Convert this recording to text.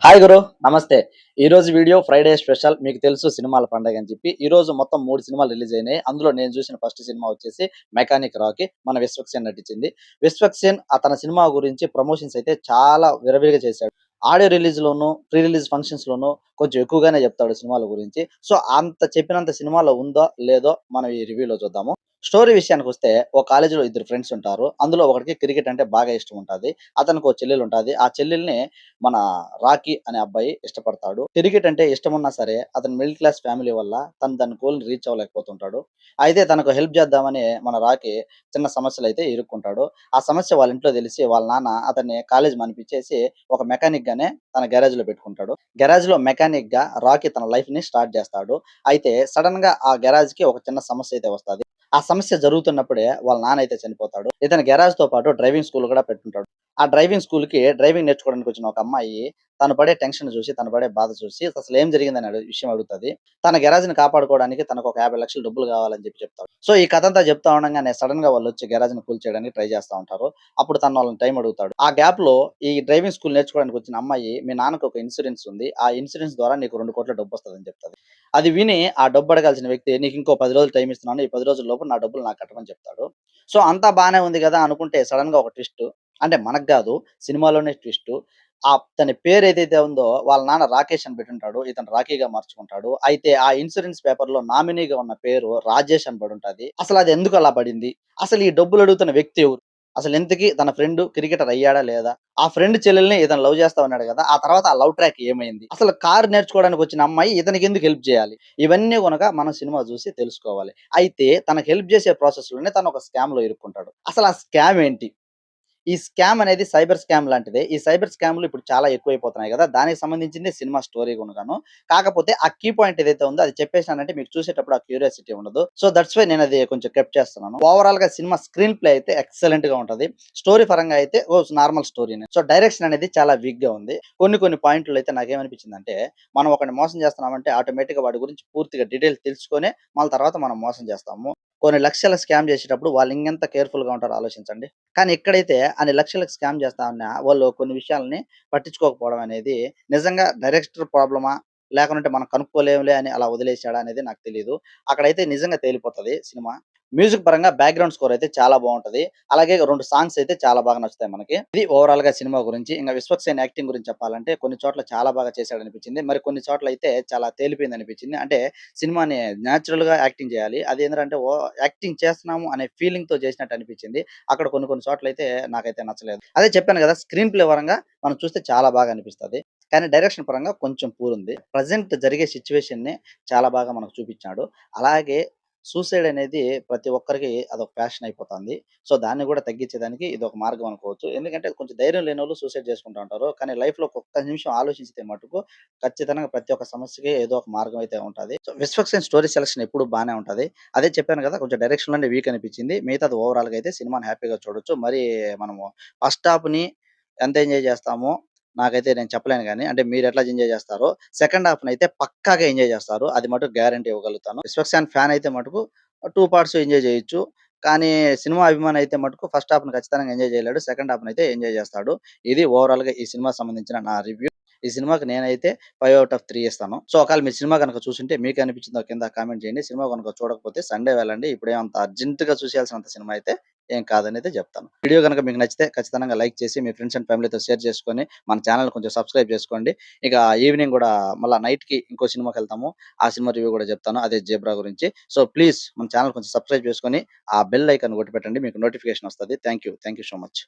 Hi గురు. నమస్తే. ఈరోజు video Friday special. మీకు తెలుసు సినిమాల పండగ అని చెప్పి. ఈరోజు మొత్తం 3 సినిమాలు రిలీజ్ అయినాయి. అందులో నేను చూసిన ఫస్ట్ సినిమా వచ్చేసి 'మెకానిక్ రాకీ'. మన విశ్వక్సేన్ నటించింది. విశ్వక్సేన్ తన సినిమా గురించి ప్రమోషన్స్ అయితే చాలా విరవిగా చేశాడు. ఆడియో రిలీజ్‌లోను, ప్రీ రిలీజ్ ఫంక్షన్స్‌లోను కొంచెం ఎక్కువగానే చెప్తాడు సినిమాల గురించి. సో, అంత చెప్పినంత సినిమాలో ఉందో, లేదో మనం ఈ రివ్యూలో చూద్దాము. స్టోరీ విషయానికొస్తే ఒక కాలేజీలో ఇద్దరు ఫ్రెండ్స్ ఉంటారు. అందులో ఒకడికి క్రికెట్ అంటే బాగా ఇష్టం ఉంటది. అతనికో చెల్లెలుంటాది. ఆ చెల్లెల్ని మన రాకీ అనే అబ్బాయి ఇష్టపడతాడు. క్రికెట్ అంటే ఇష్టమున్నా సరే, అతను మిడిల్ క్లాస్ ఫ్యామిలీ వల్ల తను దాని గోల్‌ని రీచ్ అవ్వలేకపోతుంటాడు. అయితే తనకు హెల్ప్ చేద్దామని మన రాకీ చిన్న సమస్యలైతే ఇరుక్కుంటాడు. ఆ సమస్య వాళ్ళ ఇంట్లో తెలిసి వాళ్ళ నాన్న అతన్ని కాలేజ్ మానిపిచ్చేసి ఒక మెకానిక్‌గానే తన గ్యారేజ్‌లో పెట్టుకుంటాడు. గ్యారేజ్‌లో మెకానిక్‌గా రాకీ తన లైఫ్‌ని స్టార్ట్ చేస్తాడు. అయితే సడెన్‌గా ఆ గ్యారేజ్‌కి ఒక చిన్న సమస్య అయితే వస్తది. ఆ సమస్య జరుగుతున్నప్పుడే వాళ్ళ నాన్న అయితే చనిపోతాడు. ఇతను గ్యారేజ్‌తో పాటు డ్రైవింగ్ స్కూల్ కూడా పెట్టుంటాడు. ఆ డ్రైవింగ్ స్కూల్‌కి డ్రైవింగ్ నేర్చుకోవడానికి వచ్చిన ఒక అమ్మాయి తను పడే టెన్షన్ చూసి, తను పడే బాధ చూసి అసలేం జరిగిందని విషయం అడుగుతది. తన గ్యారేజ్‌ని కాపాడుకోవడానికి తనకు ఒక 50,00,000 డబ్బులు కావాలని చెప్తాడు. సో, ఈ కథంతా చెప్తా ఉండంగానే సడెన్‌గా వాళ్ళొచ్చి గ్యారేజ్‌ని కూల్చేయడానికి ట్రై చేస్తా ఉంటారు. అప్పుడు తను వాళ్ళని టైం అడుగుతాడు. ఆ గ్యాప్‌లో ఈ డ్రైవింగ్ స్కూల్ నేర్చుకోవడానికి వచ్చిన అమ్మాయి, "మీ నాన్నకి ఒక ఇన్స్యూరెన్స్ ఉంది. ఆ ఇన్స్యూరెన్స్ ద్వారా నీకు 2,00,00,000 డబ్బొస్తదని" చెప్తది. అది విని ఆ డబ్బు అడగాల్సిన వ్యక్తి, "నీకింకో 10 రోజులు టైమ్ ఇస్తున్నాను. ఈ 10 రోజుల లోపు నా డబ్బులు నాకు కట్టమని" చెప్తాడు. సో, అంతా బానే ఉంది గదా! అనుకుంటే సడెన్‌గా ఒక ట్విస్ట్. అంటే మనకు గాదు, సినిమాలోనే ట్విస్టు. అతని పేరేదైతే ఉందో వాళ్ళ నాన్న రాకేష్ అని పెట్టుంటాడు. ఇతను రాకీగా మార్చుకుంటాడు. అయితే ఆ ఇన్స్యూరెన్స్ పేపర్‌లో నామినీగా ఉన్న పేరు రాజేష్ అని పడుంటది. అసలది ఎందుకలా పడింది? అసలు ఈ డబ్బులడుగుతున్న వ్యక్తి ఎవరు? అసలింతకీ తన ఫ్రెండ్ క్రికెటర్ అయ్యాడా లేదా? ఆ ఫ్రెండ్ చెల్లెల్ని ఇతను లవ్ చేస్తా ఉన్నాడు గదా! ఆ తర్వాత ఆ లవ్ ట్రాక్ ఏమైంది? అసలు కారు నేర్చుకోవడానికొచ్చిన అమ్మాయి ఇతనికెందుకు హెల్ప్ జేయాలి? ఇవన్నీ గనక మనం సినిమా జూసి తెలుసుకోవాలి. అయితే తనకు హెల్ప్ జేసే ప్రాసెస్‌లోనే తనొక స్కామ్‌లో ఇరుక్కుంటాడు. అసలు ఆ స్కామ్ ఏంటి? ఈ స్కామ్ అనేది సైబర్ స్కామ్ లాంటిదే. ఈ సైబర్ స్కామ్‌లు ఇప్పుడు చాలా ఎక్కువైపోతున్నాయి గదా! దానికి సంబంధించిందే సినిమా స్టోరీ గూడాను. కాకపోతే ఆ కీ పాయింట్ ఏదైతే ఉందో అది చెప్పేసానంటే మీకు చూసేటప్పుడు ఆ క్యూరియాసిటీ ఉండదు. సో, దట్స్ వై నేనది కొంచెం కెప్ట్ చేస్తున్నాను. ఓవరాల్‌గా సినిమా స్క్రీన్ ప్లే అయితే ఎక్సలెంట్‌గా ఉంటది. స్టోరీ పరంగా అయితే నార్మల్ స్టోరీనే. సో, డైరెక్షన్ అనేది చాలా వీక్‌గా ఉంది. కొన్ని పాయింట్‌లో అయితే నాకేమనిపించిందంటే, మనం ఒకడిని మోసం చేస్తున్నామంటే ఆటోమేటిక్‌గా వాడి గురించి పూర్తిగా డీటెయిల్స్ తెలుసుకొనే మళ్ళీ తర్వాత మనం మోసం చేస్తాము. కొన్ని లక్షల స్కామ్ చేసేటప్పుడు వాళ్ళు ఇంకెంత కేర్‌ఫుల్‌గా ఉంటారో ఆలోచించండి. కానీ ఇక్కడైతే అన్ని లక్షలకు స్కామ్ చేస్తా ఉన్నా వాళ్ళు కొన్ని విషయాల్ని పట్టించుకోకపోవడం అనేది నిజంగా డైరెక్టర్ ప్రాబ్లమా? లేకుంటే మనం కనుక్కోలేములే అని అలా వదిలేసాడా అనేది నాకు తెలీదు. అక్కడైతే నిజంగా తేలిపోతది సినిమా. మ్యూజిక్ పరంగా బ్యాక్‌గ్రౌండ్ స్కోర్ అయితే చాలా బావుంటది. అలాగే 2 సాంగ్స్ అయితే చాలా బాగా నచ్చుతాయి మనకి. ఇది ఓవరాల్‌గా సినిమా గురించి. ఇంక విశ్వక్సేన్ యాక్టింగ్ గురించి చెప్పాలంటే కొన్ని చోట్ల చాలా బాగా చేశాడనిపించింది. మరి కొన్ని చోట్లయితే చాలా తేలిపోయిందనిపించింది. అంటే సినిమాని నేచురల్‌గా యాక్టింగ్ చేయాలి. అదేంటంటే యాక్టింగ్ చేస్తున్నాము అనే ఫీలింగ్‌తో చేసినట్టు అనిపించింది. అక్కడ కొన్ని చోట్లయితే నాకైతే నచ్చలేదు. అదే చెప్పాను గదా! స్క్రీన్ ప్లే పరంగా మనం చూస్తే చాలా బాగా అనిపిస్తది. కానీ డైరెక్షన్ పరంగా కొంచెం పూర్ ఉంది. ప్రెజెంట్ జరిగే సిట్యుయేషన్‌ని చాలా బాగా మనకు చూపించాడు. అలాగే సూసైడ్ అనేది ప్రతి ఒక్కరికి అదొక ఫ్యాషన్ అయిపోతుంది. సో, దాన్ని గూడా తగ్గించేదానికి ఇదొక మార్గం అనుకోవచ్చు. ఎందుకంటే కొంచెం ధైర్యం లేనోళ్ళు సూసైడ్ చేసుకుంటా ఉంటారు. కానీ లైఫ్‌లో ఒక్క నిమిషం ఆలోచించితే మటుకు ఖచ్చితంగా ప్రతి ఒక్క సమస్యకి ఏదో ఒక మార్గం అయితే ఉంటది. సో, 'విశ్వక్సేన్' స్టోరీ సెలక్షన్ ఎప్పుడు బానే ఉంటది. అదే చెప్పాను గదా! కొంచెం డైరెక్షన్‌లోనే వీక్ అనిపించింది. మిగతాది ఓవరాల్‌గా అయితే సినిమాని హ్యాపీగా చూడొచ్చు. మరి మనము ఫస్ట్ హాఫ్‌ని ఎంత ఎంజాయ్ చేస్తామో నాకైతే నేను చెప్పలేను గానీ, అంటే మీరెట్లా ఎంజాయ్ చేస్తారో, సెకండ్ హాఫ్‌నైతే పక్కాగా ఎంజాయ్ చేస్తారు. అది మటుకు గ్యారంటీ ఇవ్వగలుగుతాను. 'విశ్వక్సేన్' ఫ్యాన్ అయితే మటుకు 2 పార్ట్స్ ఎంజాయ్ చేయొచ్చు. కానీ సినిమా అభిమాని అయితే మటుకు ఫస్ట్ హాఫ్‌ని ఖచ్చితంగా ఎంజాయ్ చేయలేడు. సెకండ్ హాఫ్‌నైతే ఎంజాయ్ చేస్తాడు. ఇది ఓవరాల్‌గా ఈ సినిమాకి సంబంధించిన నా రివ్యూ. ఈ సినిమాకి నేనైతే 5 ఔట్ ఆఫ్ 3 ఇస్తాను. సో, ఒకవేళ మీరు సినిమా గనుక చూసుంటే మీకనిపించిందో కింద కామెంట్ చేయండి. సినిమా గనుక చూడకపోతే సండే వెళ్ళండి. ఇప్పుడేమంత అర్జెంట్‌గా చూసేయాల్సినంత సినిమా అయితే ఏం కాదనైతే చెప్తాను. వీడియో గనుక మీకు నచ్చితే ఖచ్చితంగా లైక్ చేసి మీ ఫ్రెండ్స్ అండ్ ఫ్యామిలీతో షేర్ చేసుకొని మన ఛానెల్‌ని కొంచెం సబ్స్క్రైబ్ చేసుకోండి. ఇక ఈవినింగ్ గూడా మళ్ళా నైట్‌కి ఇంకో సినిమాకెళ్తాము. ఆ సినిమా రివ్యూ గూడా చెప్తాను. అదే 'జేబ్రా' గురించి. సో, ప్లీజ్ మన ఛానెల్ కొంచెం సబ్స్క్రైబ్ చేసుకొని ఆ బెల్ ఐకాన్ కొట్టి పెట్టండి. మీకు నోటిఫికేషన్ వస్తది. Thank you so much.